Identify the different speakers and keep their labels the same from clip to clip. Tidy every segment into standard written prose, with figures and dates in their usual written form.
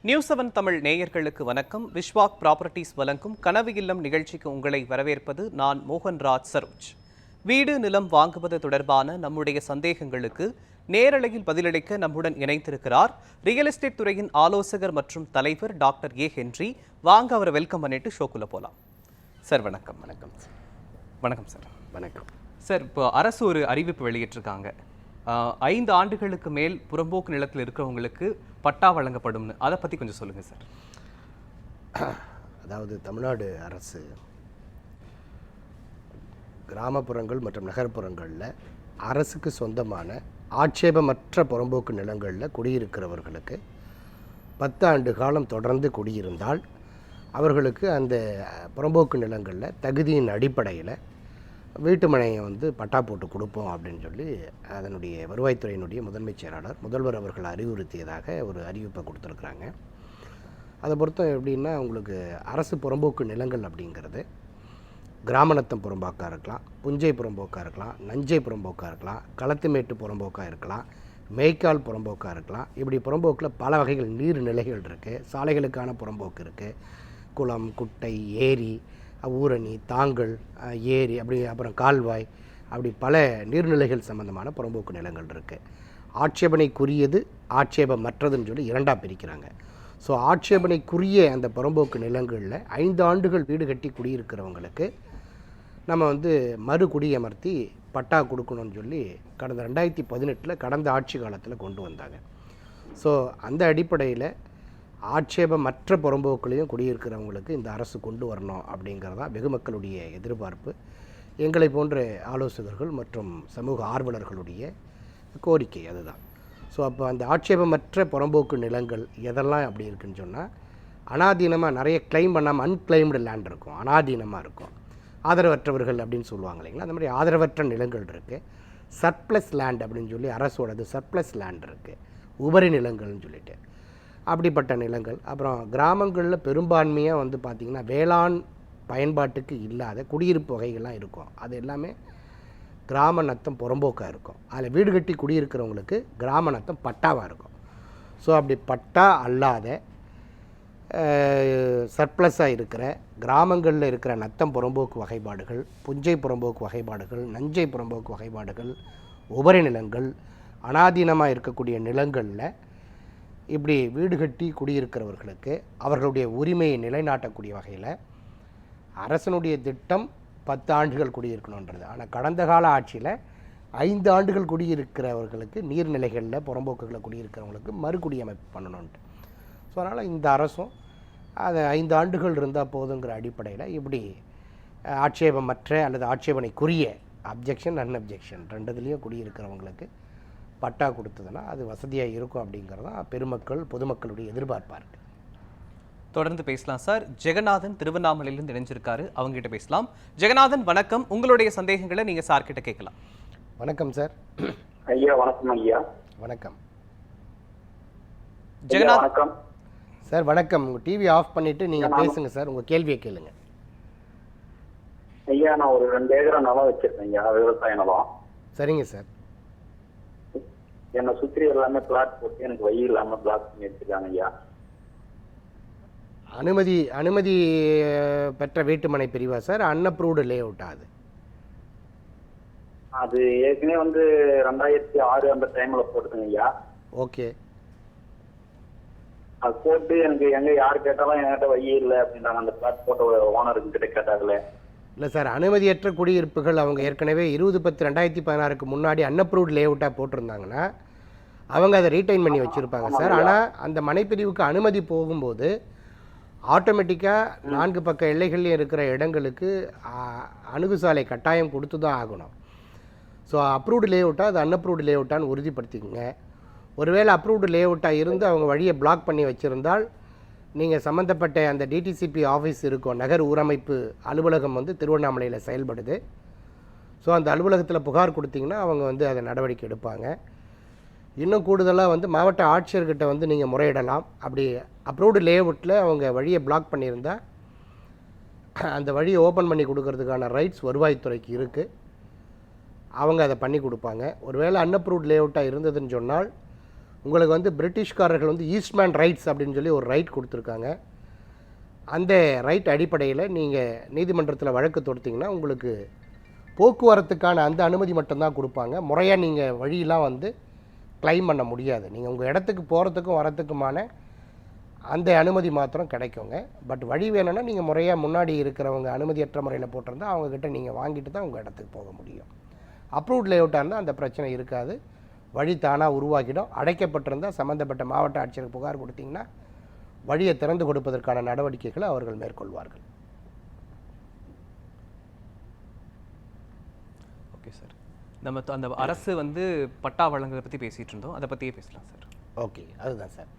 Speaker 1: News 7 Tamil நேயர்களுக்கு வணக்கம். Vishwak properties வழங்கும் கனவு இல்லம் நிகழ்ச்சிக்கு உங்களை வரவேற்பது நான் மோகன்ராஜ் சரோஜ். வீடு நிலம் வாங்குவது தொடர்பான நம்முடைய சந்தேகங்களுக்கு நேரலையில் பதிலளிக்க நம்முடன் இணைந்திருக்கிறார் ரியல் எஸ்டேட் துறையின் ஆலோசகர் மற்றும் தலைவர் டாக்டர் ஏ ஹென்றி. வாங்க அவரை வெல்கம் பண்ணிட்டு ஷோக்குள்ள போகலாம். சார் வணக்கம்.
Speaker 2: வணக்கம்
Speaker 1: வணக்கம் சார்.
Speaker 2: வணக்கம்
Speaker 1: சார். இப்போ அரசு ஒரு அறிவிப்பு வெளியிட்டிருக்காங்க. 5 ஆண்டுகளுக்கு மேல் புறம்போக்கு நிலத்தில் இருக்கிறவங்களுக்கு பட்டா வழங்கப்படும்னு. அதை பற்றி கொஞ்சம் சொல்லுங்கள் சார்.
Speaker 2: அதாவது தமிழ்நாடு அரசு கிராமப்புறங்கள் மற்றும் நகர்ப்புறங்களில் அரசுக்கு சொந்தமான ஆட்சேபமற்ற புறம்போக்கு நிலங்களில் குடியிருக்கிறவர்களுக்கு 10 ஆண்டு காலம் தொடர்ந்து குடியிருந்தால் அவர்களுக்கு அந்த புறம்போக்கு நிலங்களில் தகுதியின் அடிப்படையில் வீட்டுமனையை பட்டா போட்டு கொடுப்போம் அப்படின்னு சொல்லி அதனுடைய வருவாய்த்துறையினுடைய முதன்மைச் செயலாளர் முதல்வர் அவர்கள் அறிவுறுத்தியதாக ஒரு அறிவிப்பை கொடுத்துருக்குறாங்க. அதை பொறுத்த எப்படின்னா, உங்களுக்கு அரசு புறம்போக்கு நிலங்கள் அப்படிங்கிறது கிராமநத்தம் புறம்போக்காக இருக்கலாம், புஞ்சை புறம்போக்காக இருக்கலாம், நஞ்சை புறம்போக்காக இருக்கலாம், களத்துமேட்டு புறம்போக்காக இருக்கலாம், மேய்க்கால் புறம்போக்காக இருக்கலாம். இப்படி புறம்போக்கில் பல வகைகள் நீர்நிலைகள் இருக்குது. சாலைகளுக்கான புறம்போக்கு இருக்குது. குளம், குட்டை, ஏரி, ஊரணி, தாங்கல், ஏரி, அப்படி அப்புறம் கால்வாய், அப்படி பல நீர்நிலைகள் சம்பந்தமான புறம்போக்கு நிலங்கள் இருக்குது. ஆட்சேபனைக்குரியது, ஆட்சேபமற்றதுன்னு சொல்லி 2ஆக பிரிக்கிறாங்க. ஸோ ஆட்சேபனைக்குரிய அந்த புறம்போக்கு நிலங்களில் 5 ஆண்டுகள் வீடு கட்டி குடியிருக்கிறவங்களுக்கு நம்ம மறு குடியமர்த்தி பட்டா கொடுக்கணும்னு சொல்லி கடந்த 2018 கடந்த ஆட்சி காலத்தில் கொண்டு வந்தாங்க. ஸோ அந்த அடிப்படையில் ஆட்சேபமற்ற புறம்போக்குலையும் குடியிருக்கிறவங்களுக்கு இந்த அரசு கொண்டு வரணும் அப்படிங்கிறதா வெகுமக்களுடைய எதிர்பார்ப்பு. எங்களை போன்ற ஆலோசகர்கள் மற்றும் சமூக ஆர்வலர்களுடைய கோரிக்கை அதுதான். ஸோ அப்போ அந்த ஆட்சேபமற்ற புறம்போக்கு நிலங்கள் எதெல்லாம் அப்படி இருக்குன்னு சொன்னால், அனாதீனமாக நிறைய கிளைம் பண்ணாமல் அன்கிளைம்டு லேண்ட் இருக்கும், அனாதீனமாக இருக்கும். ஆதரவற்றவர்கள் அப்படின்னு சொல்லுவாங்க இல்லைங்களா, அந்த மாதிரி ஆதரவற்ற நிலங்கள் இருக்குது. சர்ப்ளஸ் லேண்ட் அப்படின்னு சொல்லி அரசோடது சர்ப்ளஸ் லேண்ட் இருக்குது, உபரி நிலங்கள்னு சொல்லிட்டு அப்படிப்பட்ட நிலங்கள். அப்புறம் கிராமங்களில் பெரும்பான்மையாக பார்த்திங்கன்னா வேளாண் பயன்பாட்டுக்கு இல்லாத குடியிருப்பு வகைகள்லாம் இருக்கும். அது எல்லாமே கிராம நத்தம் புறம்போக்காக இருக்கும். அதில் வீடு கட்டி குடியிருக்கிறவங்களுக்கு கிராம நத்தம் பட்டாவாக இருக்கும். ஸோ அப்படி பட்டா அல்லாத சர்ப்ளஸாக இருக்கிற கிராமங்களில் இருக்கிற நத்தம் புறம்போக்கு வகைப்பாடுகள், புஞ்சை புறம்போக்கு வகைப்பாடுகள், நஞ்சை புறம்போக்கு வகைப்பாடுகள், உபரி நிலங்கள், அனாதீனமாக இருக்கக்கூடிய நிலங்களில் இப்படி வீடு கட்டி குடியிருக்கிறவர்களுக்கு அவர்களுடைய உரிமையை நிலைநாட்டக்கூடிய வகையில் அரசனுடைய திட்டம் 10 ஆண்டுகள் குடியிருக்கணுன்றது. ஆனால் கடந்த கால ஆட்சியில் 5 ஆண்டுகள் குடியிருக்கிறவர்களுக்கு நீர்நிலைகளில் புறம்போக்குகளில் குடியிருக்கிறவங்களுக்கு மறுகுடியமைப்பு பண்ணணுன்ட்டு. ஸோ அதனால் இந்த அரசும் அது 5 ஆண்டுகள் இருந்தால் போதுங்கிற அடிப்படையில் இப்படி ஆட்சேபமற்ற அல்லது ஆட்சேபனைக்குரிய அப்ஜெக்ஷன் அன்அப்ஜெக்ஷன் 2 குடியிருக்கிறவங்களுக்கு பட்டா கொடுத்ததுன்னா அது வசதியாக இருக்கும் அப்படிங்கிறதா பெருமக்கள் பொதுமக்களுடைய எதிர்பார்ப்பாக இருக்குது.
Speaker 1: தொடர்ந்து பேசலாம் சார். ஜெகநாதன் திருவண்ணாமலையிலிருந்து இணைஞ்சிருக்காரு, அவங்ககிட்ட பேசலாம். ஜெகநாதன் வணக்கம். உங்களுடைய சந்தேகங்களை நீங்கள் சார்கிட்ட கேட்கலாம்.
Speaker 2: வணக்கம் சார்.
Speaker 3: ஐயா வணக்கம். ஐயா
Speaker 2: வணக்கம்.
Speaker 1: ஜெகநாதன்
Speaker 3: வணக்கம்
Speaker 2: சார். வணக்கம். உங்கள் டிவி ஆஃப் பண்ணிவிட்டு நீங்கள் பேசுங்க சார், உங்கள் கேள்வியை கேளுங்க.
Speaker 3: ஐயா நான் ஒரு 2 ஏக்கரா நிலம் வச்சிருக்கேன் ஐயா, விவசாய நிலம்.
Speaker 2: சரிங்க சார்.
Speaker 3: என்னை சுற்றி எல்லாமே பிளாட் போட்டு எனக்கு வழி இல்லாமல் பிளாக் பண்ணி வச்சிருக்காங்க ஐயா.
Speaker 2: அனுமதி பெற்ற வீட்டுமனை பிரிவா சார்? அன்அப்ரூவ்டு லே அவுட்டா?
Speaker 3: அது ஏற்கனவே 2006 அந்த டைம்ல போட்டுதுங்க ஐயா.
Speaker 2: ஓகே.
Speaker 3: அது போட்டு எனக்கு எங்க யாரு கேட்டாலும் என்கிட்ட வழி இல்லை அப்படின்றாங்க. அந்த பிளாட் போட்ட ஓனருக்கு கிட்ட கேட்டாங்களே.
Speaker 2: இல்லை சார், அனுமதியற்ற குடியிருப்புகள் அவங்க ஏற்கனவே 20/10/2016 முன்னாடி அன்அப்ரூவ்டு லே அவுட்டாக போட்டிருந்தாங்கன்னா அவங்க அதை ரீடைன் பண்ணி வச்சுருப்பாங்க சார். ஆனால் அந்த மனைப்பிரிவுக்கு அனுமதி போகும்போது ஆட்டோமேட்டிக்காக 4 பக்க எல்லைகள்லையும் இருக்கிற இடங்களுக்கு அணுகுசாலை கட்டாயம் கொடுத்து தான் ஆகணும். ஸோ அப்ரூவ்டு லே அவுட்டாக அது அன்அப்ரூவ்டு லே அவுட்டான்னு உறுதிப்படுத்திக்கோங்க. ஒருவேளை அப்ரூவ்டு லே அவுட்டாக இருந்து அவங்க வழியை பிளாக் பண்ணி வச்சுருந்தால் நீங்கள் சம்மந்தப்பட்ட அந்த டிடிசிபி ஆஃபீஸ் இருக்கும், நகர் ஊரமைப்பு அலுவலகம் திருவண்ணாமலையில் செயல்படுது. ஸோ அந்த அலுவலகத்தில் புகார் கொடுத்தீங்கன்னா அவங்க அதை நடவடிக்கை எடுப்பாங்க. இன்னும் கூடுதலாக மாவட்ட ஆட்சியர்கிட்ட நீங்கள் முறையிடலாம். அப்படி அப்ரூவ்டு லே அவுட்டில் அவங்க வழியை பிளாக் பண்ணியிருந்தால் அந்த வழியை ஓப்பன் பண்ணி கொடுக்கறதுக்கான ரைட்ஸ் வருவாய்த்துறைக்கு இருக்குது. அவங்க அதை பண்ணி கொடுப்பாங்க. ஒருவேளை அன்அப்ரூவ்டு லே அவுட்டாக இருந்ததுன்னு சொன்னால் உங்களுக்கு வந்து பிரிட்டிஷ்காரர்கள் வந்து ஈஸ்ட்மேன் ரைட்ஸ் அப்படின்னு சொல்லி ஒரு ரைட் கொடுத்துருக்காங்க. அந்த ரைட் அடிப்படையில் நீங்கள் நீதிமன்றத்தில் வழக்கு தொடுத்தீங்கன்னா உங்களுக்கு போக்குவரத்துக்கான அந்த அனுமதி மட்டும்தான் கொடுப்பாங்க. முறையாக நீங்கள் வழியெல்லாம் வந்து கிளைம் பண்ண முடியாது. நீங்கள் உங்கள் இடத்துக்கு போகிறதுக்கும் வரத்துக்குமான அந்த அனுமதி மாத்திரம் கிடைக்குங்க. பட் வழி வேணும்னா நீங்கள் முறையாக முன்னாடி இருக்கிறவங்க அனுமதியற்ற முறையில் போட்டிருந்தால் அவங்கக்கிட்ட நீங்கள் வாங்கிட்டு தான் உங்கள் இடத்துக்கு போக முடியும். அப்ரூவ்ட் லேஅவுட்டாக இருந்தால் அந்த பிரச்சனை இருக்காது. வழி தானாக உருவாக்கிடும். அடைக்கப்பட்டிருந்தால் சம்மந்தப்பட்ட மாவட்ட ஆட்சியருக்கு புகார் கொடுத்தீங்கன்னா வழியை திறந்து கொடுப்பதற்கான நடவடிக்கைகளை அவர்கள் மேற்கொள்வார்கள்.
Speaker 1: ஓகே சார், நம்ம அந்த அரசு வந்து பட்டா வழங்குறதை பற்றி பேசிகிட்டு இருந்தோம், அதை பற்றியே பேசலாம் சார்.
Speaker 2: ஓகே, அதுதான் சார்.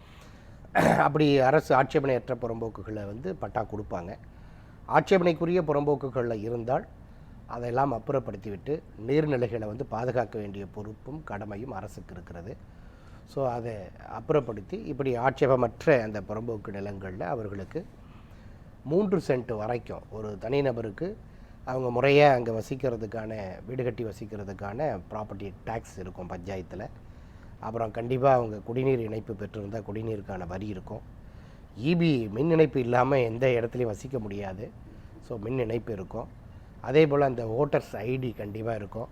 Speaker 2: அப்படி அரசு ஆட்சேபனையற்ற புறம்போக்குகளை வந்து பட்டா கொடுப்பாங்க. ஆட்சேபனைக்குரிய புறம்போக்குகளில் இருந்தால் அதையெல்லாம் அப்புறப்படுத்திவிட்டு நீர்நிலைகளை வந்து பாதுகாக்க வேண்டிய பொறுப்பும் கடமையும் அரசுக்கு இருக்கிறது. ஸோ அதை அப்புறப்படுத்தி இப்படி ஆட்சேபமற்ற அந்த புறம்போக்கு நிலங்களில் அவர்களுக்கு 3 சென்ட் வரைக்கும் ஒரு தனிநபருக்கு அவங்க முறையாக அங்கே வசிக்கிறதுக்கான வீடு கட்டி வசிக்கிறதுக்கான ப்ராப்பர்ட்டி டேக்ஸ் இருக்கும் பஞ்சாயத்தில். அப்புறம் கண்டிப்பாக அவங்க குடிநீர் இணைப்பு பெற்றிருந்தால் குடிநீருக்கான வரி இருக்கும். இபி மின் இணைப்பு இல்லாமல் எந்த இடத்துலையும் வசிக்க முடியாது. ஸோ மின் இணைப்பு இருக்கும். அதே போல் அந்த ஓட்டர்ஸ் ஐடி கண்டிப்பாக இருக்கும்.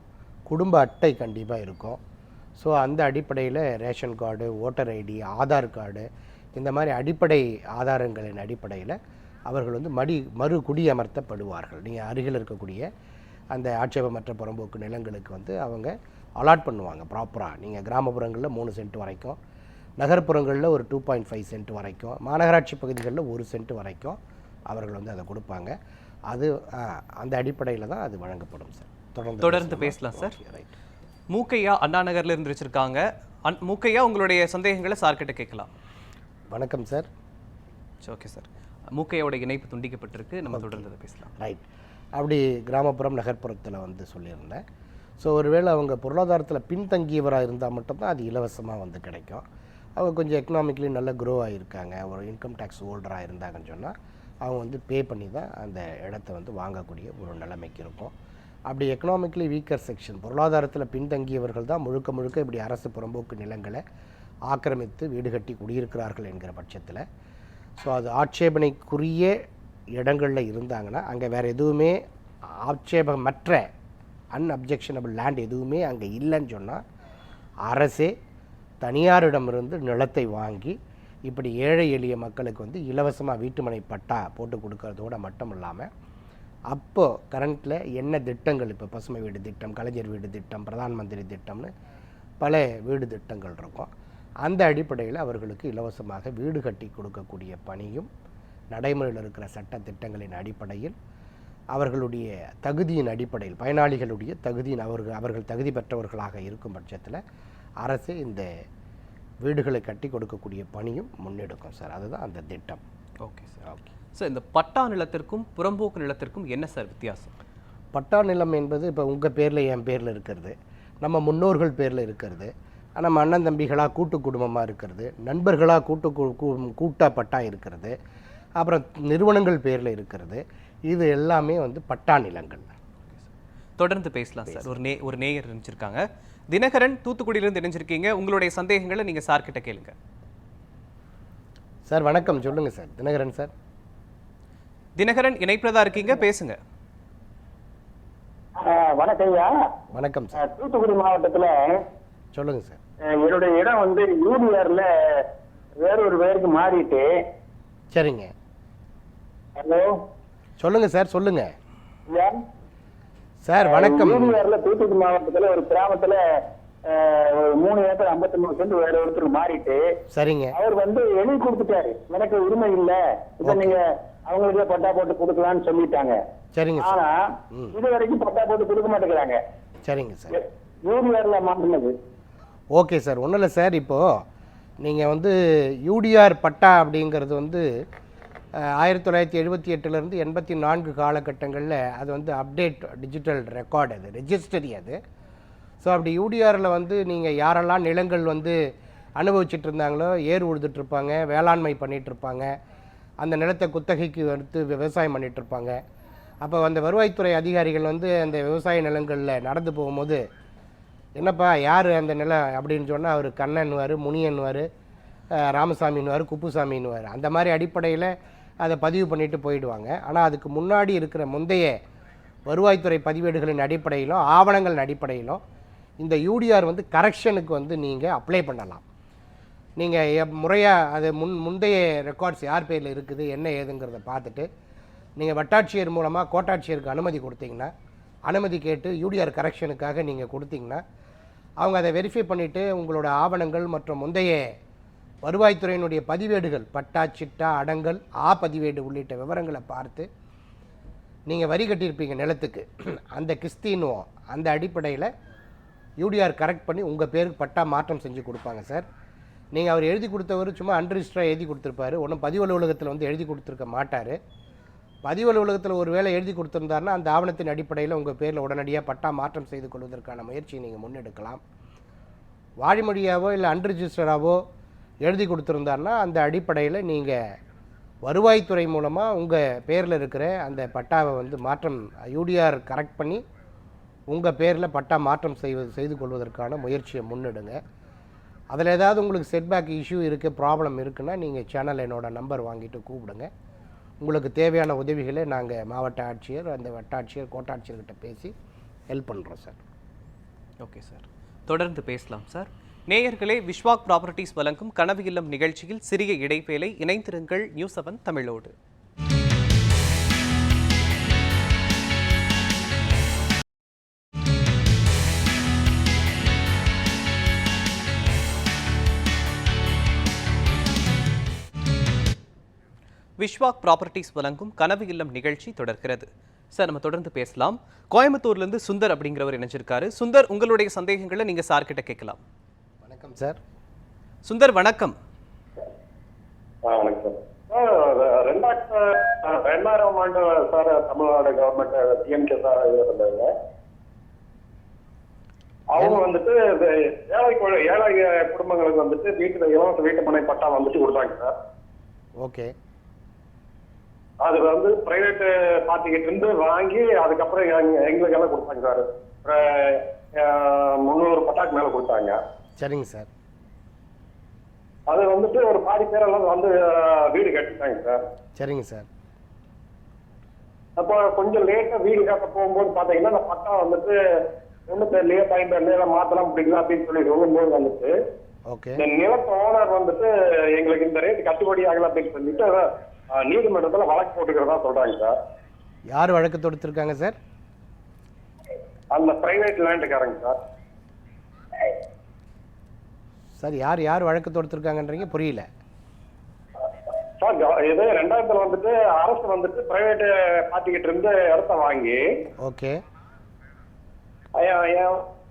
Speaker 2: குடும்ப அட்டை கண்டிப்பாக இருக்கும். ஸோ அந்த அடிப்படையில் ration card, voter ID, Aadhaar card, இந்த மாதிரி அடிப்படை ஆதாரங்களின் அடிப்படையில் அவர்கள் வந்து மறு குடியமர்த்தப்படுவார்கள். நீங்கள் அருகில் இருக்கக்கூடிய அந்த ஆட்சேபமற்ற புறம்போக்கு நிலங்களுக்கு வந்து அவங்க அலாட் பண்ணுவாங்க ப்ராப்பராக. நீங்கள் கிராமப்புறங்களில் 3 சென்ட் வரைக்கும், நகர்ப்புறங்களில் ஒரு 2.5 சென்ட் வரைக்கும், மாநகராட்சி பகுதிகளில் 1 சென்ட் வரைக்கும் அவர்கள் வந்து அதை கொடுப்பாங்க. அது அந்த அடிப்படையில் தான் அது வழங்கப்படும் சார்.
Speaker 1: தொடர்ந்து பேசலாம் சார். ரைட். மூக்கையா அண்ணா நகரில் இருந்து வச்சுருக்காங்க. மூக்கையா, உங்களுடைய சந்தேகங்களை சார்கிட்ட கேட்கலாம்.
Speaker 2: வணக்கம் சார்.
Speaker 1: ஓகே சார், மூக்கையோட இணைப்பு துண்டிக்கப்பட்டிருக்கு, நம்ம தொடர்ந்து பேசலாம்.
Speaker 2: ரைட். அப்படி கிராமப்புறம் நகர்ப்புறத்தில் வந்து சொல்லியிருந்தேன். ஸோ ஒருவேளை அவங்க பொருளாதாரத்தில் பின்தங்கியவராக இருந்தால் மட்டும்தான் அது இலவசமாக வந்து கிடைக்கும். அவங்க கொஞ்சம் எக்கனாமிக்கலி நல்ல க்ரோ ஆகியிருக்காங்க, ஒரு இன்கம் டேக்ஸ் ஹோல்டராக இருந்தாங்கன்னு சொன்னால் அவங்க வந்து பே பண்ணி தான் அந்த இடத்த வந்து வாங்கக்கூடிய ஒரு நிலைமைக்கு இருக்கும். அப்படி எக்கனாமிக்கலி வீக்கர் செக்ஷன், பொருளாதாரத்தில் பின்தங்கியவர்கள் தான் முழுக்க இப்படி அரசு புறம்போக்கு நிலங்களை ஆக்கிரமித்து வீடு கட்டி குடியிருக்கிறார்கள் என்கிற பட்சத்தில், ஸோ அது ஆட்சேபனைக்குரிய இடங்களில் இருந்தாங்கன்னா அங்கே வேறு எதுவுமே ஆட்சேபமற்ற அன்அப்ஜெக்ஷனபிள் லேண்ட் எதுவுமே அங்கே இல்லைன்னு சொன்னால் அரசே தனியாரிடமிருந்து நிலத்தை வாங்கி இப்படி ஏழை எளிய மக்களுக்கு வந்து இலவசமாக வீட்டுமனை பட்டா போட்டு கொடுக்கறதோடு மட்டும் இல்லாமல் அப்போது கரண்ட்டில் என்ன திட்டங்கள், இப்போ பசுமை வீடு திட்டம், கலைஞர் வீடு திட்டம், பிரதான் மந்திரி திட்டம்னு பல வீடு திட்டங்கள் இருக்கும். அந்த அடிப்படையில் அவர்களுக்கு இலவசமாக வீடு கட்டி கொடுக்கக்கூடிய பணியும் நடைமுறையில் இருக்கிற சட்ட திட்டங்களின் அடிப்படையில் அவர்களுடைய தகுதியின் அடிப்படையில், பயனாளிகளுடைய தகுதியின் அவர்கள் தகுதி பெற்றவர்களாக இருக்கும் பட்சத்தில் அரசு இந்த வீடுகளை கட்டி கொடுக்கக்கூடிய பணியும் முன்னெடுக்கும் சார். அதுதான் அந்த திட்டம்.
Speaker 1: Okay sir. ஓகே சார், இந்த பட்டா நிலத்திற்கும் புறம்போக்கு நிலத்திற்கும் என்ன சார் வித்தியாசம்?
Speaker 2: பட்டா நிலம் என்பது இப்போ உங்கள் பேரில் என் பேரில் இருக்கிறது, நம்ம முன்னோர்கள் பேரில் இருக்கிறது, நம்ம அண்ணன் தம்பிகளாக கூட்டு குடும்பமாக இருக்கிறது, நண்பர்களாக கூட்டாக பட்டா இருக்கிறது, அப்புறம் நிறுவனங்கள் பேரில் இருக்கிறது, இது எல்லாமே வந்து பட்டா நிலங்கள்.
Speaker 1: தொடர்ந்து பேசலாம் சார். ஒரு நேயர் நினைச்சிருக்காங்க. தினகரன், தூத்துக்குடியிலிருந்து இணைஞ்சிருக்கீங்க. உங்களுடைய சந்தேகங்களை நீங்கள் சார்கிட்ட கேளுங்க.
Speaker 2: சார் வணக்கம், சொல்லுங்கள் சார். தினகரன் சார்.
Speaker 1: தினகரன் இணைப்பில் தான் இருக்கீங்க, பேசுங்க.
Speaker 3: வணக்கம் ஐயா.
Speaker 2: வணக்கம் சார்.
Speaker 3: தூத்துக்குடி மாவட்டத்தில்
Speaker 2: சொல்லுங்க சார்.
Speaker 3: என்னுடைய இடம் வந்து யூடிஆர்ல வேறொரு பேருக்கு மாறிட்டு.
Speaker 2: சரிங்க.
Speaker 3: ஹலோ,
Speaker 2: சொல்லுங்க சார். சொல்லுங்க சார். வணக்கம்.
Speaker 3: யூடிஆர்ல தூத்துக்குடி மாவட்டத்தில் ஒரு கிராமத்துல 3 ஏக்கர் 53 சென்ட் வேற ஒருத்தருக்கு மாறிட்டு. சரிங்க. அவர் வந்து எழுதி கொடுத்துட்டாரு, எனக்கு உரிமை இல்ல, இதை நீங்க அவங்களுக்கே பட்டா போட்டு கொடுக்கலாம்னு சொல்லிட்டாங்க. சரிங்க. ஆனா இது வரைக்கும் பட்டா போட்டு கொடுக்க மாட்டேங்கிறாங்க. சரிங்க சார். யூடிஆர்ல மாற்றினது.
Speaker 2: ஓகே சார், ஒன்றும் இல்லை சார். இப்போது நீங்கள் வந்து யூடிஆர் பட்டா அப்படிங்கிறது வந்து 1978 84 காலகட்டங்களில் அது வந்து அப்டேட் டிஜிட்டல் ரெக்கார்டு, அது ரெஜிஸ்டரி அது. ஸோ அப்படி யூடிஆரில் வந்து நீங்கள் யாரெல்லாம் நிலங்கள் வந்து அனுபவிச்சுட்டு இருந்தாங்களோ, ஏர் உழுதுட்ருப்பாங்க, வேளாண்மை பண்ணிகிட்ருப்பாங்க, அந்த நிலத்தை குத்தகைக்கு எடுத்து விவசாயம் பண்ணிகிட்ருப்பாங்க. அப்போ அந்த வருவாய்த்துறை அதிகாரிகள் வந்து அந்த விவசாய நிலங்களில் நடந்து போகும்போது என்னப்பா யார் அந்த நிலம் அப்படின்னு சொன்னால் அவர் கண்ணன்வார், முனியன்வார், ராமசாமின்வார், குப்புசாமின்வார். அந்த மாதிரி அடிப்படையில் அதை பதிவு பண்ணிட்டு போயிடுவாங்க. ஆனால் அதுக்கு முன்னாடி இருக்கிற முந்தைய வருவாய்த்துறை பதிவேடுகளின் அடிப்படையிலும் ஆவணங்களின் அடிப்படையிலும் இந்த யூடிஆர் வந்து கரெக்ஷனுக்கு வந்து நீங்கள் அப்ளை பண்ணலாம். நீங்கள் முறையாக அது முந்தைய ரெக்கார்ட்ஸ் யார் பேரில் இருக்குது என்ன ஏதுங்கிறத பார்த்துட்டு நீங்கள் வட்டாட்சியர் மூலமாக கோட்டாட்சியருக்கு அனுமதி கொடுத்தீங்கன்னா, அனுமதி கேட்டு யூடிஆர் கரெக்ஷனுக்காக நீங்கள் கொடுத்தீங்கன்னா அவங்க அதை வெரிஃபை பண்ணிவிட்டு உங்களோட ஆவணங்கள் மற்றும் முந்தைய வருவாய்த்துறையினுடைய பதிவேடுகள் பட்டா, சிட்டா, அடங்கல், பதிவேடு உள்ளிட்ட விவரங்களை பார்த்து நீங்கள் வரி கட்டியிருப்பீங்க நிலத்துக்கு, அந்த கிஸ்தின்னுவோம், அந்த அடிப்படையில் யூடிஆர் கரெக்ட் பண்ணி உங்கள் பேருக்கு பட்டா மாற்றம் செஞ்சு கொடுப்பாங்க சார். நீங்கள் அவர் எழுதி கொடுத்தவர் சும்மா அன்ரிஜிஸ்டராக எழுதி கொடுத்துருப்பாரு, ஒன்றும் பதிவு அலுவலகத்தில் வந்து எழுதி கொடுத்துருக்க மாட்டார். பதிவு அலுவலகத்தில் ஒரு வேளை எழுதி கொடுத்துருந்தாருன்னா அந்த ஆவணத்தின் அடிப்படையில் உங்கள் பேரில் உடனடியாக பட்டா மாற்றம் செய்து கொள்வதற்கான முயற்சியை நீங்கள் முன்னெடுக்கலாம். வாய்மொழியாவோ இல்லை அன்ரிஜிஸ்டராகவோ எழுதி கொடுத்துருந்தாருன்னா அந்த அடிப்படையில் நீங்கள் வருவாய்த்துறை மூலமாக உங்கள் பேரில் இருக்கிற அந்த பட்டாவை வந்து மாற்றம் யூடிஆர் கரெக்ட் பண்ணி உங்கள் பேரில் பட்டா மாற்றம் செய்து கொள்வதற்கான முயற்சியை முன்னெடுங்க. அதில் ஏதாவது உங்களுக்கு செட்பேக் இஷ்யூ இருக்குது, ப்ராப்ளம் இருக்குன்னா நீங்கள் சேனல் என்னோட நம்பர் வாங்கிட்டு கூப்பிடுங்க. உங்களுக்கு தேவையான உதவிகளை நாங்கள் மாவட்ட ஆட்சியர், அந்த வட்டாட்சியர், கோட்டாட்சியர்கிட்ட பேசி ஹெல்ப் பண்ணுறோம் சார்.
Speaker 1: ஓகே சார், தொடர்ந்து பேசலாம் சார். நேயர்களே, விஸ்வாக் ப்ராப்பர்ட்டிஸ் வழங்கும் கனவு இல்லம் நிகழ்ச்சியில் சிறிய இடைவேளை. இணைந்திருங்கள் நியூஸ் 7 தமிழோடு. விஸ்வாக் ப்ராப்பர்ட்டிஸ் வழங்கும் கனவு இல்லம் நிகழ்ச்சி தொடர்கிறது. சார், நம்ம தொடர்ந்து பேசலாம். கோயம்புத்தூர்லேருந்து சுந்தர் அப்படிங்கிறவர் இணைஞ்சிருக்காரு. சுந்தர், உங்களுடைய சந்தேகங்களை நீங்கள் சார்கிட்ட கேட்கலாம்.
Speaker 2: வணக்கம் சார்.
Speaker 1: சுந்தர் வணக்கம்.
Speaker 3: வணக்கம் சார். 2000ஆம் ஆண்டு sir Tamil Nadu government DMK sir இருந்தாங்க. அவங்க வந்துட்டு ஏழை குடும்பங்களுக்கு வந்துட்டு இலவச வீட்டு மனை பட்டா வந்துட்டு கொடுத்தாங்க சார்.
Speaker 2: ஓகே.
Speaker 3: அது வந்து பிரைவேட் பார்ட்டிகிட்ட இருந்து வாங்கி அதுக்கப்புறம் எங்களுக்கு எல்லாம் கொடுத்தாங்க சார். 300 பட்டாக்கு மேல கொடுத்தாங்க.
Speaker 2: சரிங்க சார்.
Speaker 3: அது வந்துட்டு ஒரு பாதி பேரெல்லாம் வந்து வீடு கட்டிட்டாங்க சார்.
Speaker 2: சரிங்க சார்.
Speaker 3: அப்போ கொஞ்சம் லேட்டா வீடு கட்ட போகும்போது பாத்தீங்கன்னா அந்த பட்டா வந்துட்டு ஒண்ணு தெரியலையே, பயன்பெல்லாம் மாத்தலாம் பிடிக்கலாம் அப்படின்னு சொல்லி சொல்லும்போது வந்துட்டு இந்த நிலத்து ஓனர் வந்துட்டு எங்களுக்கு இந்த ரேட் கட்டுப்படி ஆகல அப்படின்னு சொல்லிட்டு நீதிமன்றத்துல வழக்கு போட்டுக்கிறதா சொல்றாங்க சார்.
Speaker 2: யார் வழக்கு தொடுத்திருக்காங்க சார்?
Speaker 3: அந்த பிரைவேட் லேண்டுக்காரங்க சார்.
Speaker 2: சார், யார் வழக்கு தொடுத்திருக்காங்கன்றீங்க, புரியல
Speaker 3: சார். இது 2000 வந்துட்டு அரசு வந்துட்டு பிரைவேட் பார்ட்டிகிட்ட இருந்து இடத்த வாங்கி
Speaker 2: ஓகே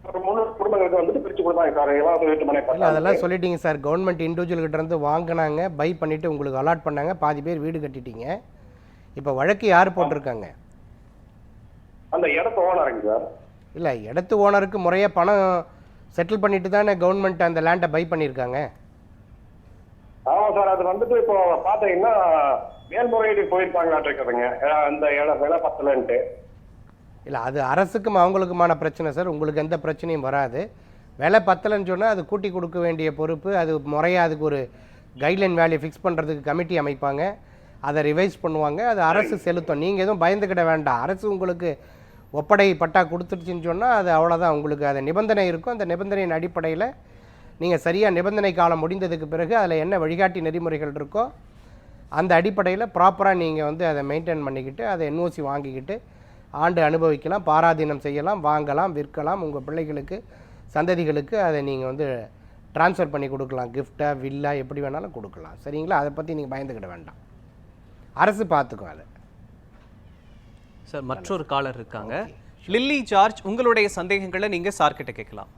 Speaker 3: ஒரு 300 குடும்பங்களுக்கு வந்துட்டு பிரிச்சு கொடுத்தாங்க சார். இலவச வீட்டு மனை பட்டா
Speaker 2: அதெல்லாம் சொல்லிட்டீங்க சார். கவர்மெண்ட் இண்டிவிஜுவல் கிட்ட இருந்து வாங்கினாங்க, பை பண்ணிட்டு உங்களுக்கு அலாட் பண்ணாங்க, பாதி பேர் வீடு கட்டிட்டீங்க. இப்போ வழக்கு யார் போட்டிருக்காங்க?
Speaker 3: அந்த இடத்து ஓனருங்க சார்.
Speaker 2: இல்லை, இடத்து ஓனருக்கு முறையாக பணம் செட்டில் பண்ணிட்டு தானே கவர்மெண்ட் அந்த லேண்டை பை பண்ணியிருக்காங்க.
Speaker 3: ஆமா சார். அது வந்துட்டு இப்போ பாத்தீங்கன்னா மேல்முறையீடு போயிருப்பாங்களாட்டு இருக்குதுங்க, அந்த இடம் விலை பத்தலன்ட்டு.
Speaker 2: இல்லை, அது அரசுக்கும் அவங்களுக்குமான பிரச்சனை சார். உங்களுக்கு எந்த பிரச்சனையும் வராது. விலை பத்தலைன்னு சொன்னால் அது கூட்டி கொடுக்க வேண்டிய பொறுப்பு. அது முறையாக அதுக்கு ஒரு கைட்லைன் வேல்யூ ஃபிக்ஸ் பண்ணுறதுக்கு கமிட்டி அமைப்பாங்க, அதை ரிவைஸ் பண்ணுவாங்க, அது அரசு செலுத்தும். நீங்கள் எதுவும் பயந்துக்கிட வேண்டாம். அரசு உங்களுக்கு ஒப்படை பட்டா கொடுத்துருச்சுன்னு சொன்னால் அது அவ்வளோதான். உங்களுக்கு அது நிபந்தனை இருக்கும். அந்த நிபந்தனையின் அடிப்படையில் நீங்கள் சரியாக நிபந்தனை காலம் முடிந்ததுக்கு பிறகு அதில் என்ன வழிகாட்டி நெறிமுறைகள் இருக்கோ அந்த அடிப்படையில் ப்ராப்பராக நீங்கள் வந்து அதை மெயின்டைன் பண்ணிக்கிட்டு அதை என்ஓசி வாங்கிக்கிட்டு ஆண்டு அனுபவிக்கலாம், பாராதீனம் செய்யலாம், வாங்கலாம், விற்கலாம். உங்கள் பிள்ளைகளுக்கு, சந்ததிகளுக்கு அதை நீங்கள் வந்து ட்ரான்ஸ்ஃபர் பண்ணி கொடுக்கலாம். கிஃப்டாக, வில்லா, எப்படி வேணாலும் கொடுக்கலாம். சரிங்களா? அதை பற்றி நீங்கள் பயந்துக்கிட வேண்டாம், அரசு பார்த்துக்கும் அதை.
Speaker 1: சார், மற்றொரு காலர் இருக்காங்க. லில்லி ஜார்ஜ், உங்களுடைய சந்தேகங்களை நீங்கள் சார்கிட்ட கேட்கலாம்.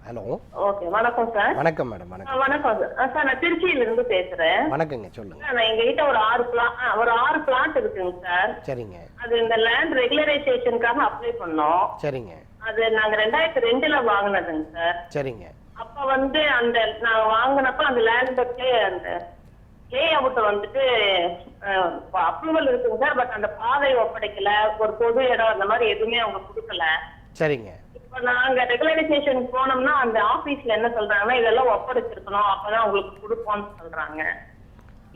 Speaker 2: ஹலோ.
Speaker 4: ஓகே, வணக்கம் சார்.
Speaker 2: வணக்கம் மேடம். வணக்கம்.
Speaker 4: வணக்கம் சார். நான் திருச்சியில இருந்து பேசுறேன்.
Speaker 2: வணக்கங்க, சொல்லுங்க.
Speaker 4: எங்க கிட்ட ஒரு 6 பிளாட் இருக்குங்க சார்.
Speaker 2: சரிங்க.
Speaker 4: அது இந்த லேண்ட் ரெகுலரைசேஷனுக்காக அப்ளை பண்ணோம்.
Speaker 2: சரிங்க.
Speaker 4: அது நாங்க 2002ல வாங்கினதுங்க சார்.
Speaker 2: சரிங்க.
Speaker 4: அப்ப வந்து அந்த நாங்க வாங்கினப்ப அந்த லேண்டுக்கு அந்த லே அவுட் வந்துட்டு அப்ரூவல் இருக்குங்க சார். பட் அந்த பாதை ஒப்படைக்கல, ஒரு பொது இடம் அந்த மாதிரி எதுவுமே அவங்க கொடுக்கல.
Speaker 2: சரிங்க.
Speaker 4: இப்ப நாங்க ரெகுலரைசேஷன் போனோம்னா அந்த ஆபீஸ்ல என்ன சொல்றாங்கன்னா இதெல்லாம் ஒப்படைச்சிருக்கணும் அப்பதான் உங்களுக்கு கொடுப்போம்னு சொல்றாங்க.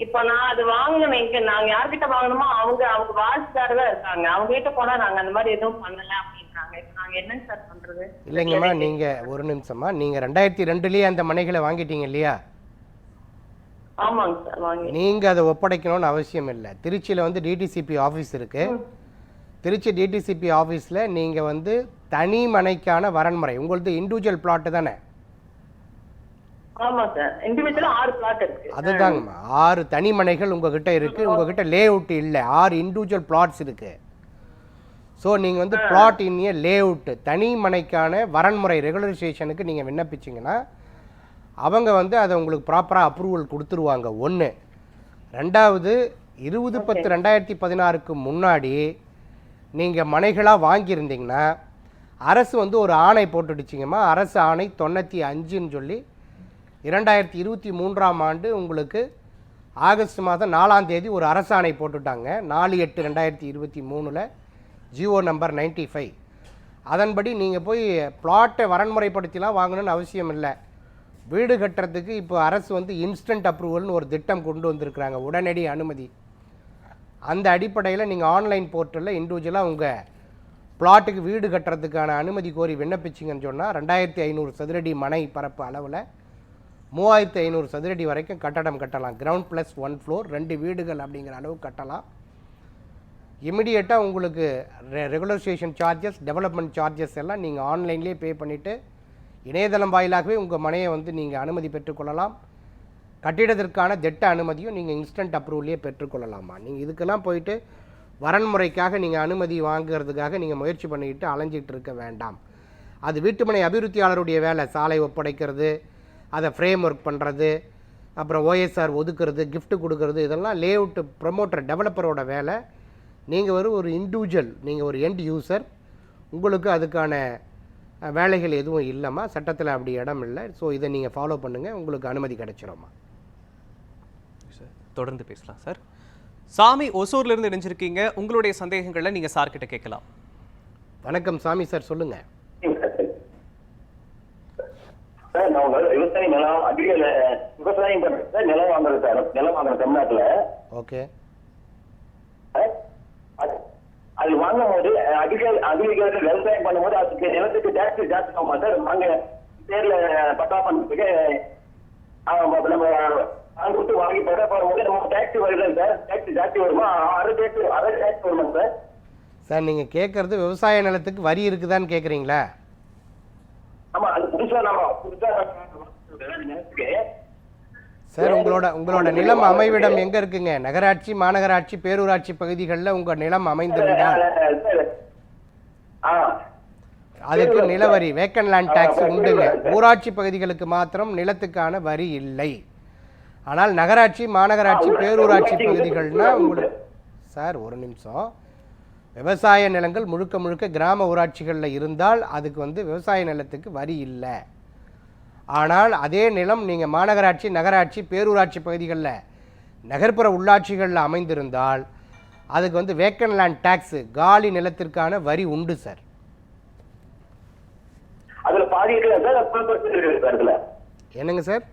Speaker 4: இப்ப நான் அது வாங்கினேன், இங்க நாங்க யார்கிட்ட வாங்கணுமோ அவங்க வாரிசுதாரர் தான் இருக்காங்க, அவங்க கிட்ட போனா நாங்க அந்த மாதிரி எதுவும் பண்ணல அப்படின்றாங்க. இப்ப நாங்க என்னங்க சார் பண்றது?
Speaker 2: இல்லைங்கம்மா, நீங்கள் ஒரு நிமிஷமா, நீங்கள் 2002லயே அந்த மனைகளை வாங்கிட்டீங்க இல்லையா?
Speaker 4: ஆமாங்க சார் வாங்கி.
Speaker 2: நீங்கள் அதை ஒப்படைக்கணும்னு அவசியம் இல்லை. திருச்சியில் வந்து டிடிசிபி ஆஃபீஸ் இருக்குது. திருச்சி டிடிசிபி ஆஃபீஸில் நீங்கள் வந்து தனி மனைக்கான வரன்முறை, உங்களது இண்டிவிஜுவல் பிளாட்டு தானே?
Speaker 4: ஆமா சார், இண்டிவிஜுவலா 6 பிளாட் இருக்கு.
Speaker 2: அதுதாங்கம்மா, 6 தனி மனைகள் உங்ககிட்ட இருக்குது. உங்ககிட்ட லே அவுட் இல்லை, 6 இண்டிவிஜுவல் பிளாட்ஸ் இருக்குது. ஸோ நீங்கள் வந்து பிளாட் இன் ஏ லே அவுட்டு தனி மனைக்கான வரன்முறை ரெகுலரைசேஷனுக்கு நீங்கள் விண்ணப்பிச்சிங்கன்னா அவங்க வந்து அதை உங்களுக்கு ப்ராப்பராக அப்ரூவல் கொடுத்துருவாங்க. 1. 2வது 20/10/2016க்கு முன்னாடி நீங்கள் மனைகளாக வாங்கியிருந்தீங்கன்னா அரசு வந்து ஒரு ஆணை போட்டுடுச்சிங்கம்மா. அரசு ஆணை 95ன்னு சொல்லி 2023ஆம் ஆண்டு உங்களுக்கு ஆகஸ்ட் மாதம் 4ஆம் தேதி ஒரு அரசாணை போட்டுட்டாங்க. 4/8/2023 ஜிஓ நம்பர் 95. அதன்படி நீங்கள் போய் பிளாட்டை வரன்முறைப்படுத்திலாம் வாங்கணும்னு அவசியம் இல்லை. வீடு கட்டுறதுக்கு இப்போ அரசு வந்து இன்ஸ்டன்ட் அப்ரூவல்னு ஒரு திட்டம் கொண்டு வந்திருக்கிறாங்க, உடனடி அனுமதி. அந்த அடிப்படையில் நீங்கள் ஆன்லைன் போர்ட்டலில் இண்டிவிஜுவலாக உங்கள் பிளாட்டுக்கு வீடு கட்டுறதுக்கான அனுமதி கோரி விண்ணப்பிச்சிங்கன்னு சொன்னால் 2500 சதுரடி மனை பரப்பு அளவில் 3500 சதுரடி வரைக்கும் கட்டடம் கட்டலாம். கிரவுண்ட் ப்ளஸ் 1 ஃப்ளோர் 2 வீடுகள் அப்படிங்கிற அளவு கட்டலாம். இமிடியேட்டாக உங்களுக்கு ரெகுலரைசேஷன் சார்ஜஸ், டெவலப்மெண்ட் சார்ஜஸ் எல்லாம் நீங்கள் ஆன்லைன்லேயே பே பண்ணிவிட்டு இணையதளம் வாயிலாகவே உங்கள் மனையை வந்து நீங்கள் அனுமதி பெற்றுக்கொள்ளலாம். கட்டிடத்திற்கான திட்ட அனுமதியும் நீங்கள் இன்ஸ்டன்ட் அப்ரூவல்லையே பெற்றுக்கொள்ளலாமா. நீங்கள் இதுக்கெல்லாம் போயிட்டு வரன்முறைக்காக நீங்கள் அனுமதி வாங்குறதுக்காக நீங்கள் முயற்சி பண்ணிக்கிட்டு அலைஞ்சிட்டு இருக்க வேண்டாம். அது வீட்டுமனை அபிவிருத்தியாளருடைய வேலை. சாலை ஒப்படைக்கிறது, அதை ஃப்ரேம் ஒர்க் பண்ணுறது, அப்புறம் ஓஎஸ்ஆர் ஒதுக்குறது, கிஃப்ட் கொடுக்கறது, இதெல்லாம் லே அவுட் ப்ரொமோட்டர் டெவலப்பரோட வேலை. நீங்கள் ஒரு இண்டிவிஜுவல், நீங்கள் ஒரு எண்ட் யூசர், உங்களுக்கு அதுக்கான வேலைகள் எதுவும் இல்லைம்மா. சட்டத்தில் அப்படி இடம் இல்லை. ஸோ இதை நீங்கள் ஃபாலோ பண்ணுங்கள், உங்களுக்கு அனுமதி கிடைச்சிரும்மா.
Speaker 1: தொடர்ந்து பேசலாம் சார். சாமி ஒசூர்லேருந்து இணைஞ்சிருக்கீங்க, உங்களுடைய சந்தேகங்களை நீங்கள் சார்கிட்ட கேட்கலாம்.
Speaker 2: வணக்கம் சாமி சார், சொல்லுங்கள்.
Speaker 3: சார் நான் விவசாய நிலம் அக்ரிகல் விவசாயம் பண்ணுறேன் சார். நிலம் வாங்குறது சார், நிலம் வாங்குறேன் தமிழ்நாட்டில்.
Speaker 2: ஓகே.
Speaker 3: அது வாங்கும் போது அக்ரிகல்ச்சர் விவசாயம் பண்ணும்போது அதுக்கு நிலத்துக்கு டேக்ஸ் ஜாஸ்தி ஆகுமா சார்? வாங்க பேர்ல பட்டா பண்ணுறதுக்கு நம்ம கொடுத்து வாங்கி பட்டா பண்ணும்போது நம்ம டேக்ஸ் வருது சார். டேக்ஸ் ஜாஸ்தி வருமா? அதை டேக்ஸ் வருமா சார்?
Speaker 2: சார் நீங்கள் கேட்குறது விவசாய நிலத்துக்கு வரி இருக்குதான்னு கேட்குறீங்களா?
Speaker 3: ஆமா, அது புதுசா நிலத்துக்கு.
Speaker 2: சார் உங்களோட நிலம் அமைவிடம் எங்கே இருக்குங்க? நகராட்சி, மாநகராட்சி, பேரூராட்சி பகுதிகளில் உங்கள் நிலம் அமைந்திருந்தால் அதுக்கு நிலவரி, வேக்கன் லேண்ட் டேக்ஸ் உண்டுங்க. ஊராட்சி பகுதிகளுக்கு மாத்திரம் நிலத்துக்கான வரி இல்லை. ஆனால் நகராட்சி, மாநகராட்சி, பேரூராட்சி பகுதிகள்னா உங்களுக்கு சார் ஒரு நிமிஷம், விவசாய நிலங்கள் முழுக்க முழுக்க கிராம ஊராட்சிகளில் இருந்தால் அதுக்கு வந்து விவசாய நிலத்துக்கு வரி இல்லை. ஆனால் அதே நிலம் நீங்கள் மாநகராட்சி, நகராட்சி, பேரூராட்சி பகுதிகளில், நகர்ப்புற உள்ளாட்சிகளில் அமைந்திருந்தால் அதுக்கு வந்து வேக்கன் லேண்ட் டேக்ஸ், காலி நிலத்திற்கான வரி உண்டு சார். என்னங்க சார்?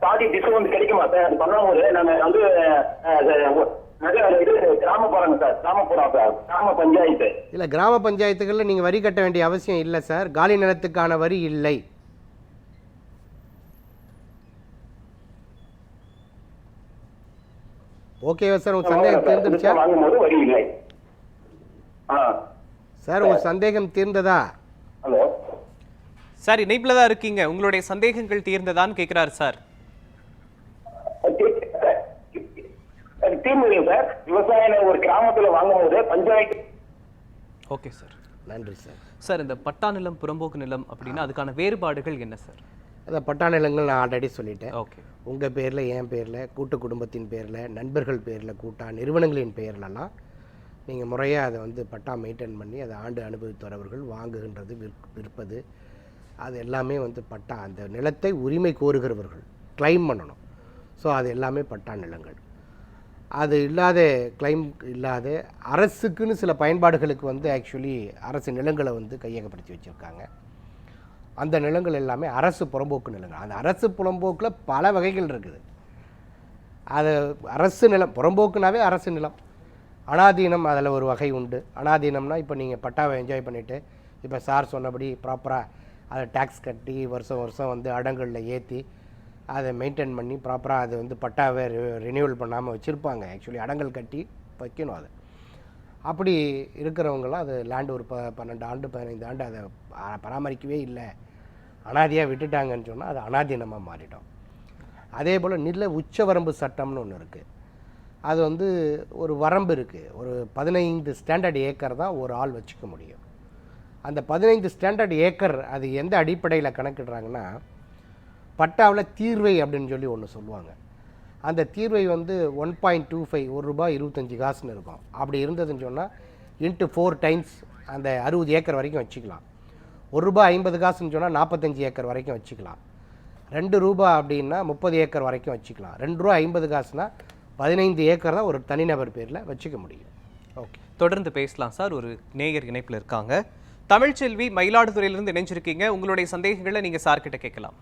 Speaker 3: பாதி டிஸ்கவுண்ட் கிடைக்குமா சார்? அது பண்ணும்போது நம்ம வந்து கிராம பஞ்சாயத்து
Speaker 2: இல்லை, கிராம பஞ்சாயத்துகளில் நீங்கள் வரி கட்ட வேண்டிய அவசியம் இல்லை சார். காலி நிலத்துக்கான வரி இல்லை. ஓகேவா சார்? உங்கள் சந்தேகம் தீர்ந்துருச்சா சார்? உங்கள் சந்தேகம் தீர்ந்ததா?
Speaker 3: ஹலோ
Speaker 1: சார், இணைப்பில் தான் இருக்கீங்க, உங்களுடைய சந்தேகங்கள் தீர்ந்ததான்னு கேட்குறாரு சார்.
Speaker 3: சார் விவசாயம் ஒரு கிராமத்தில் வாங்கும்போது பஞ்சாயத்து.
Speaker 1: ஓகே சார்,
Speaker 2: நன்றி சார்.
Speaker 1: சார், இந்த பட்டா நிலம், புறம்போக்கு நிலம் அப்படின்னா அதுக்கான வேறுபாடுகள் என்ன சார்?
Speaker 2: அதான் பட்டா நிலங்கள் நான் ஆல்ரெடி சொல்லிட்டேன்.
Speaker 1: ஓகே.
Speaker 2: உங்கள் பேரில், என் பேரில், கூட்டு குடும்பத்தின் பேரில், நண்பர்கள் பேரில், கூட்டா நிறுவனங்களின் பெயர்லலாம் நீங்கள் முறையாக அதை வந்து பட்டா மெயின்டைன் பண்ணி அதை ஆண்டு அனுபவித்து வரவர்கள் வாங்குகின்றது, விற்பது, அது எல்லாமே வந்து பட்டா, அந்த நிலத்தை உரிமை கோருகிறவர்கள் கிளைம் பண்ணணும். ஸோ அது எல்லாமே பட்டா நிலங்கள். அது இல்லாத கிளைம் இல்லாத அரசுக்குன்னு சில பயன்பாடுகளுக்கு வந்து ஆக்சுவலி அரசு நிலங்களை வந்து கையகப்படுத்தி வச்சுருக்காங்க. அந்த நிலங்கள் எல்லாமே அரசு புறம்போக்கு நிலங்கள். அந்த அரசு புறம்போக்கில் பல வகைகள் இருக்குது. அது அரசு நிலம், புறம்போக்குனாவே அரசு நிலம். அனாதீனம் அதில் ஒரு வகை உண்டு. அனாதீனம்னா இப்போ நீங்கள் பட்டாவை என்ஜாய் பண்ணிவிட்டு இப்போ சார் சொன்னபடி ப்ராப்பராக அதை டேக்ஸ் கட்டி வருஷம் வருஷம் வந்து அடங்களில் ஏற்றி அதை மெயின்டைன் பண்ணி ப்ராப்பராக அது வந்து பட்டாவை ரினியூவல் பண்ணாமல் வச்சுருப்பாங்க. ஆக்சுவலி அடங்கல் கட்டி வைக்கணும். அது அப்படி இருக்கிறவங்களாம் அது லேண்டு ஒரு 12 ஆண்டு 15 ஆண்டு அதை பராமரிக்கவே இல்லை, அனாதியாக விட்டுட்டாங்கன்னு சொன்னால் அது அனாதீனமாக மாறிடும். அதே போல் நில உச்சவரம்பு சட்டம்னு ஒன்று இருக்குது. அது வந்து ஒரு வரம்பு இருக்குது. ஒரு 15 ஸ்டாண்டர்ட் ஏக்கர் தான் ஒரு ஆள் வச்சுக்க முடியும். அந்த 15 ஸ்டாண்டர்ட் ஏக்கர் அது எந்த அடிப்படையில் கணக்கிடுறாங்கன்னா, பட்டாவில் தீர்வை அப்படின்னு சொல்லி ஒன்று சொல்லுவாங்க. அந்த தீர்வை வந்து 1.25 ₹1.25 இருக்கும். அப்படி இருந்ததுன்னு சொன்னால் இன்ட்டு 4 டைம்ஸ் அந்த 60 ஏக்கர் வரைக்கும் வச்சுக்கலாம். ₹1.50 சொன்னால் 45 ஏக்கர் வரைக்கும் வச்சுக்கலாம். ₹2 அப்படின்னா 30 ஏக்கர் வரைக்கும் வச்சுக்கலாம். ₹2.50 15 ஏக்கர் தான் ஒரு தனிநபர் பேரில் வச்சுக்க முடியும். ஓகே,
Speaker 1: தொடர்ந்து பேசலாம் சார். ஒரு நேயர் இணைப்பில் இருக்காங்க. தமிழ்ச்செல்வி மயிலாடுதுறையிலிருந்து இணைஞ்சிருக்கீங்க. உங்களுடைய சந்தேகங்களை நீங்கள் சார்கிட்ட கேட்கலாம்.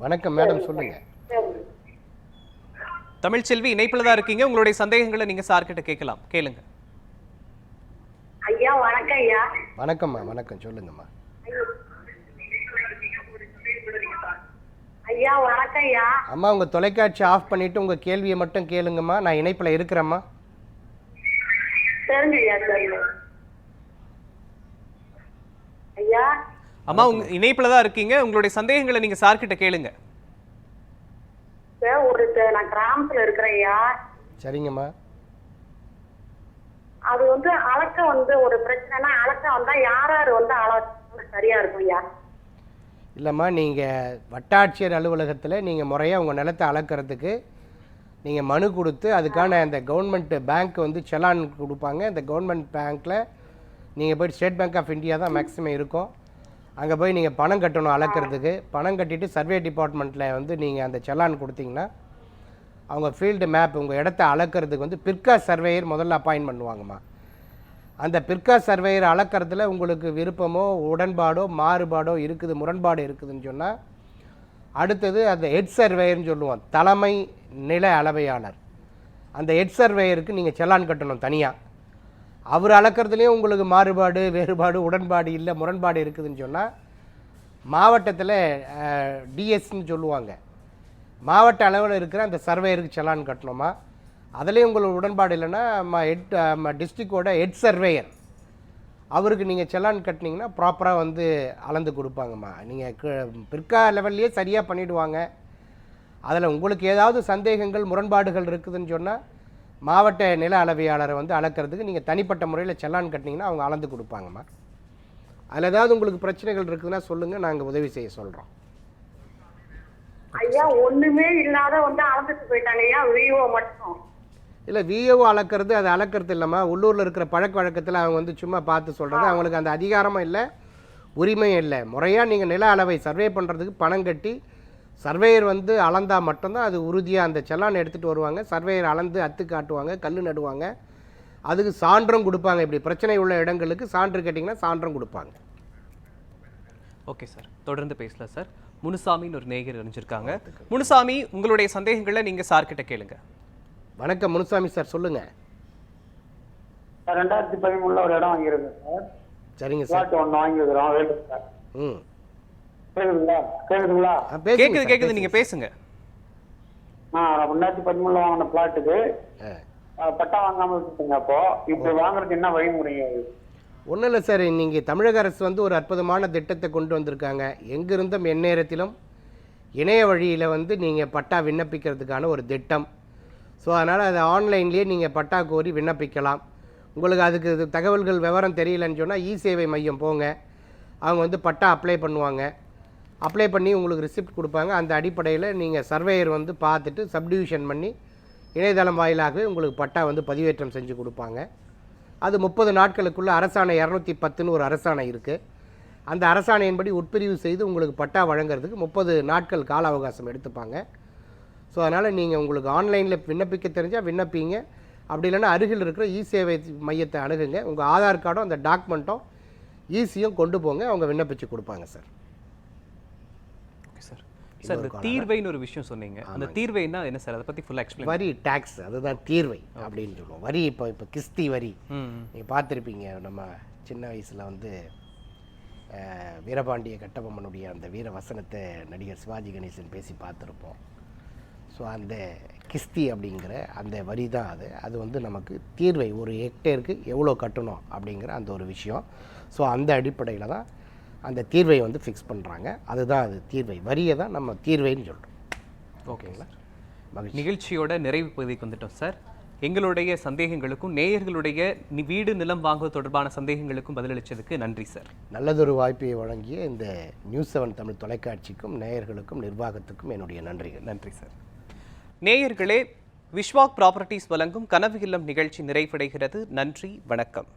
Speaker 2: வணக்கம் மேடம், சொல்லுங்கள்.
Speaker 1: தமிழ்ச்செல்வி இணைப்பில் தான் இருக்கீங்க. உங்களுடைய சந்தேகங்களை நீங்கள் சார்கிட்ட கேட்கலாம், கேளுங்க.
Speaker 5: ஐயா வணக்கம். ஐயா
Speaker 2: வணக்கம்மா. வணக்கம், சொல்லுங்கம்மா.
Speaker 5: ஐயா வணக்கம். ஐயா
Speaker 2: அம்மா உங்கள் தொலைக்காட்சி ஆஃப் பண்ணிவிட்டு உங்கள் கேள்வியை மட்டும் கேளுங்கம்மா. நான் இணைப்பில் இருக்கிறேம்மா.
Speaker 5: சரிங்க ஐயா. சரிங்க ஐயா.
Speaker 1: அம்மா உங்க இணைப்பில் தான் இருக்கீங்க. உங்களுடைய சந்தேகங்களை நீங்கள் சார்கிட்ட கேளுங்க.
Speaker 5: நான் கிராமத்துல இருக்கிறேன் ஐயா.
Speaker 2: சரிங்கம்மா.
Speaker 5: அது வந்து அளக்க வந்து ஒரு பிரச்சனைனா அளக்க வந்தா யார் வந்து அளக்க சரியா இருக்கும் ஐயா?
Speaker 2: இல்லைம்மா, நீங்கள் வட்டாட்சியர் அலுவலகத்தில் நீங்கள் முறையாக உங்கள் நிலத்தை அளக்கிறதுக்கு நீங்கள் மனு கொடுத்து அதுக்கான அந்த கவர்மெண்ட் பேங்க் வந்து செலான் கொடுப்பாங்க. அந்த கவர்மெண்ட் பேங்க்கில் நீங்கள் போய்ட்டு ஸ்டேட் பேங்க் ஆஃப் இந்தியா தான் மேக்ஸிமம் இருக்கும். அங்கே போய் நீங்கள் பணம் கட்டணும் அளக்கிறதுக்கு. பணம் கட்டிட்டு சர்வே டிபார்ட்மெண்ட்டில் வந்து நீங்கள் அந்த செலான் கொடுத்தீங்கன்னா அவங்க ஃபீல்டு மேப் உங்கள் இடத்த அளக்கிறதுக்கு வந்து பிற்கா சர்வேயர் முதல்ல அப்பாயின்ட் பண்ணுவாங்கம்மா. அந்த பிற்கா சர்வேயர் அளக்கிறதுல உங்களுக்கு விருப்பமோ உடன்பாடோ மாறுபாடோ இருக்குது, முரண்பாடு இருக்குதுன்னு சொன்னால் அடுத்தது அந்த ஹெட் சர்வேயர்னு சொல்லுவோம், தலைமை நில அளவையாளர். அந்த ஹெட் சர்வேயருக்கு நீங்கள் செலான் கட்டணும் தனியாக. அவர் அளக்கிறதுலேயும் உங்களுக்கு மாறுபாடு வேறுபாடு உடன்பாடு இல்லை முரண்பாடு இருக்குதுன்னு சொன்னால் மாவட்டத்தில் டிஎஸ்ன்னு சொல்லுவாங்க, மாவட்ட அளவில் இருக்கிற அந்த சர்வேயருக்கு செலான் கட்டணுமா. அதுலேயும் உங்களுக்கு உடன்பாடு இல்லைன்னா டிஸ்ட்ரிக்டோட ஹெட் சர்வேயர் அவருக்கு நீங்கள் செலான் கட்டினீங்கன்னா ப்ராப்பராக வந்து அளந்து கொடுப்பாங்கம்மா. நீங்கள் பிற்கா லெவல்லையே சரியாக பண்ணிவிடுவாங்க. அதில் உங்களுக்கு ஏதாவது சந்தேகங்கள் முரண்பாடுகள் இருக்குதுன்னு சொன்னால் மாவட்ட நில அளவையாளரை வந்து அளக்கிறதுக்கு நீங்கள் தனிப்பட்ட முறையில் செலான் கட்டினீங்கன்னா அவங்க அளந்து கொடுப்பாங்கம்மா. அதில் ஏதாவது உங்களுக்கு பிரச்சனைகள் இருக்குதுன்னா சொல்லுங்கள், நாங்கள் உதவி செய்ய சொல்கிறோம்.
Speaker 5: ஐயா ஒண்ணுமே இல்லாத வந்து அளந்துட்டு போயிட்டாங்க ஐயா, விஓ மட்டும்.
Speaker 2: இல்லை, விஓ அளக்கிறது அது அளக்கிறது இல்லைம்மா. உள்ளூரில் இருக்கிற பழக்க வழக்கத்தில் அவங்க வந்து சும்மா பார்த்து சொல்கிறது, அவங்களுக்கு அந்த அதிகாரமும் இல்லை உரிமையும் இல்லை. முறையாக நீங்கள் நில அளவை சர்வே பண்ணுறதுக்கு பணம் கட்டி சர்வேயர் வந்து அளந்தால் மட்டும்தான் அது உறுதியாக அந்த செலான் எடுத்துகிட்டு வருவாங்க. சர்வேயர் அளந்து அத்து காட்டுவாங்க, கல் நடுவாங்க, அதுக்கு சான்றும் கொடுப்பாங்க. இப்படி பிரச்சனை உள்ள இடங்களுக்கு சான்று கேட்டிங்கன்னா சான்றும் கொடுப்பாங்க.
Speaker 1: ஓகே சார், தொடர்ந்து பேசலாம் சார். முனுசாமின்னு ஒரு நேயர் அறிஞ்சிருக்காங்க. முனுசாமி, உங்களுடைய சந்தேகங்களை நீங்கள் சார்கிட்ட கேளுங்க.
Speaker 2: வணக்கம் முனுசாமி சார், சொல்லுங்கள்.
Speaker 3: 2013 ஒரு இடம் வாங்கியிருக்கேன் சார்.
Speaker 2: சரிங்க சார்.
Speaker 3: ஒன்று வாங்கியிருக்கிறோம்.
Speaker 2: ம்,
Speaker 3: கேக்குதுங்களா?
Speaker 1: கேக்குது, நீங்க பேசுங்க.
Speaker 3: 2013 வாங்கின பிளாட்டுக்கு பட்டா வாங்காம விட்டுங்க. அப்போ இப்ப வாங்குறதுக்கு என்ன வழிமுறை?
Speaker 2: ஒன்றும் இல்லை சார், நீங்கள் தமிழக அரசு வந்து ஒரு அற்புதமான திட்டத்தை கொண்டு வந்திருக்காங்க. எங்கிருந்தும் எந்நேரத்திலும் இணைய வழியில் வந்து நீங்கள் பட்டா விண்ணப்பிக்கிறதுக்கான ஒரு திட்டம். ஸோ அதனால் அதை ஆன்லைன்லேயே நீங்கள் பட்டா கோரி விண்ணப்பிக்கலாம். உங்களுக்கு அதுக்கு தகவல்கள் விவரம் தெரியலன்னு சொன்னால் இ சேவை மையம் போங்க, அவங்க வந்து பட்டா அப்ளை பண்ணுவாங்க. அப்ளை பண்ணி உங்களுக்கு ரிசிப்ட் கொடுப்பாங்க. அந்த அடிப்படையில் நீங்கள் சர்வேயர் வந்து பார்த்துட்டு சப்டிவிஷன் பண்ணி இணையதளம் வாயிலாகவே உங்களுக்கு பட்டா வந்து பதிவேற்றம் செஞ்சு கொடுப்பாங்க. அது 30 நாட்களுக்குள்ளே அரசாணை 210ன்னு ஒரு அரசாணை இருக்குது. அந்த அரசாணையின்படி உட்பிரிவு செய்து உங்களுக்கு பட்டா வழங்குறதுக்கு 30 நாட்கள் கால அவகாசம் எடுத்துப்பாங்க. ஸோ அதனால் நீங்கள் உங்களுக்கு ஆன்லைனில் விண்ணப்பிக்க தெரிஞ்சால் விண்ணப்பிங்க. அப்படி இல்லைன்னா அருகில் இருக்கிற சேவை மையத்தை அணுகுங்க. உங்கள் ஆதார் கார்டும் அந்த டாக்குமெண்ட்டும் ஈஸியும் கொண்டு போங்க, அவங்க விண்ணப்பிச்சு கொடுப்பாங்க சார்.
Speaker 1: Okay sir. சார் இந்த தீர்வைன்னு ஒரு விஷயம் சொன்னீங்க, அந்த தீர்வைன்னா என்ன சார்? அதை பற்றி ஃபுல்லாக எக்ஸ்பிளைன்.
Speaker 2: வரி டேக்ஸ், அதுதான் தீர்வை அப்படின்னு சொல்லுவோம். வரி இப்போ கிஸ்தி வரி நீங்கள் பார்த்துருப்பீங்க. நம்ம சின்ன வயசில் வந்து வீரபாண்டிய கட்டபொம்மனுடைய அந்த வீர வசனத்தை நடிகர் சிவாஜி கணேசன் பேசி பார்த்துருப்போம். ஸோ அந்த கிஸ்தி அப்படிங்கிற அந்த வரி தான் அது வந்து நமக்கு தீர்வை, ஒரு ஹெக்டேருக்கு எவ்வளோ கட்டணும் அப்படிங்கிற அந்த ஒரு விஷயம். ஸோ அந்த அடிப்படையில் தான் அந்த தீர்வை வந்து ஃபிக்ஸ் பண்ணுறாங்க. அதுதான் அது தீர்வை, வரியை தான் நம்ம தீர்வைன்னு சொல்கிறோம்.
Speaker 1: ஓகேங்களா? நிகழ்ச்சியோட நிறைவு பகுதிக்கு வந்துட்டோம் சார். எங்களுடைய சந்தேகங்களுக்கும் நேயர்களுடைய வீடு நிலம் வாங்குவது தொடர்பான சந்தேகங்களுக்கும் பதிலளித்ததுக்கு நன்றி சார்.
Speaker 2: நல்லதொரு வாய்ப்பை வழங்கிய இந்த நியூஸ் 7 தமிழ் தொலைக்காட்சிக்கும் நேயர்களுக்கும் நிர்வாகத்துக்கும் என்னுடைய நன்றிகள்.
Speaker 1: நன்றி சார். நேயர்களே, விஸ்வாக் ப்ராப்பர்ட்டிஸ் வழங்கும் கனவு இல்லம் நிகழ்ச்சி நிறைவடைகிறது. நன்றி, வணக்கம்.